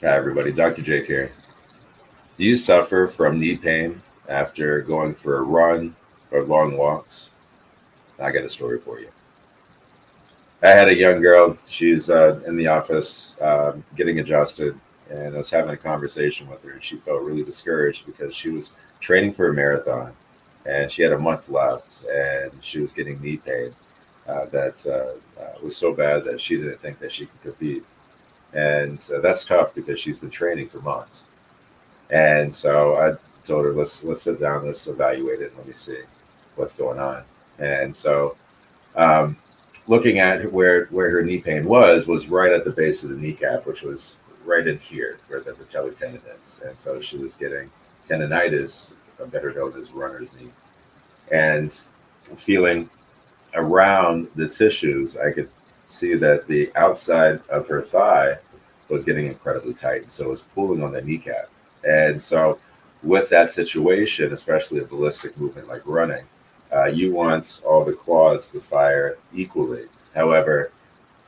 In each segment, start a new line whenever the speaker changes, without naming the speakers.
Hi, everybody. Dr. Jake here. Do you suffer from knee pain after going for a run or long walks? I got a story for you. I had a young girl. She's in the office getting adjusted, and I was having a conversation with her, and she felt really discouraged because she was training for a marathon, and she had a month left, and she was getting knee pain that was so bad that she didn't think that she could compete. And that's tough because she's been training for months. And so I told her, let's sit down, let's evaluate it, and let me see what's going on. And so, um, looking at where her knee pain was right at the base of the kneecap, which was right in here where the patellar tendon is. And so she was getting tendonitis, better known as runner's knee, and feeling around the tissues, I could see that the outside of her thigh was getting incredibly tight, and so it was pulling on the kneecap. And so, with that situation, especially a ballistic movement like running, you want all the quads to fire equally. However,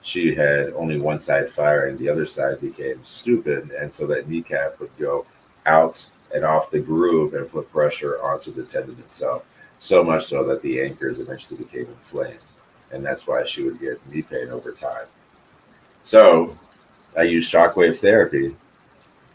she had only one side firing, the other side became stupid, and so that kneecap would go out and off the groove and put pressure onto the tendon itself. So much so that the anchors eventually became inflamed, and that's why she would get knee pain over time. So I use shockwave therapy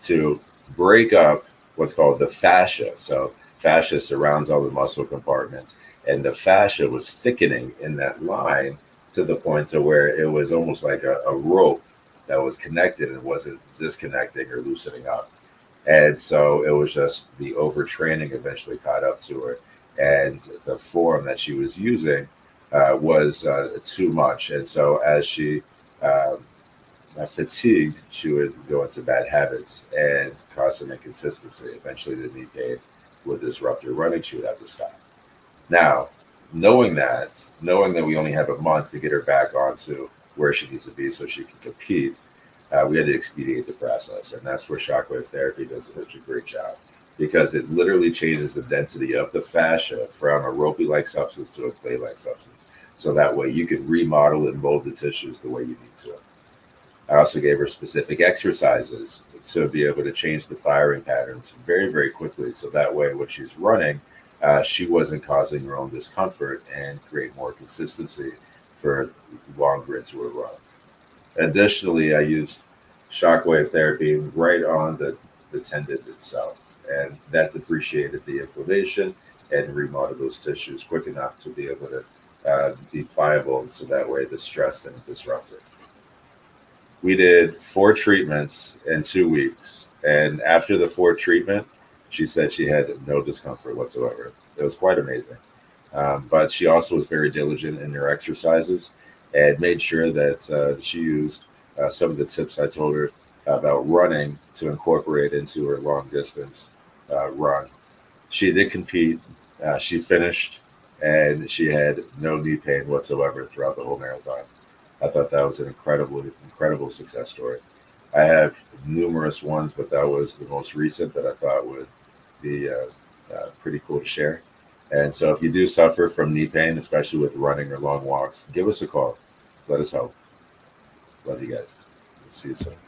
to break up what's called the fascia. So fascia surrounds all the muscle compartments, and the fascia was thickening in that line to the point to where it was almost like a rope that was connected and wasn't disconnecting or loosening up. And so it was just the overtraining eventually caught up to her, and the form that she was using was too much. And so as she um, fatigued, she would go into bad habits and cause some inconsistency. Eventually, the knee pain would disrupt her running. She would have to stop. Now, knowing that we only have a month to get her back onto where she needs to be so she can compete, we had to expedite the process. And that's where shockwave therapy does such a great job because it literally changes the density of the fascia from a ropey like substance to a clay like substance. So that way you can remodel and mold the tissues the way you need to. I also gave her specific exercises to be able to change the firing patterns very, very quickly. So that way, when she's running, she wasn't causing her own discomfort and create more consistency for longer into a run. Additionally, I used shockwave therapy right on the tendon itself, and that depreciated the inflammation and remodeled those tissues quick enough to be able to be pliable so that way the stress didn't disrupt it. We did 4 treatments in 2 weeks. And after the fourth treatment, she said she had no discomfort whatsoever. It was quite amazing. But she also was very diligent in her exercises and made sure that she used some of the tips I told her about running to incorporate into her long distance run. She did compete, she finished, and she had no knee pain whatsoever throughout the whole marathon. I thought that was an incredible success story. I have numerous ones, but that was the most recent that I thought would be pretty cool to share. And so, if you do suffer from knee pain, especially with running or long walks, give us a call. Let us help. Love you guys. See you soon.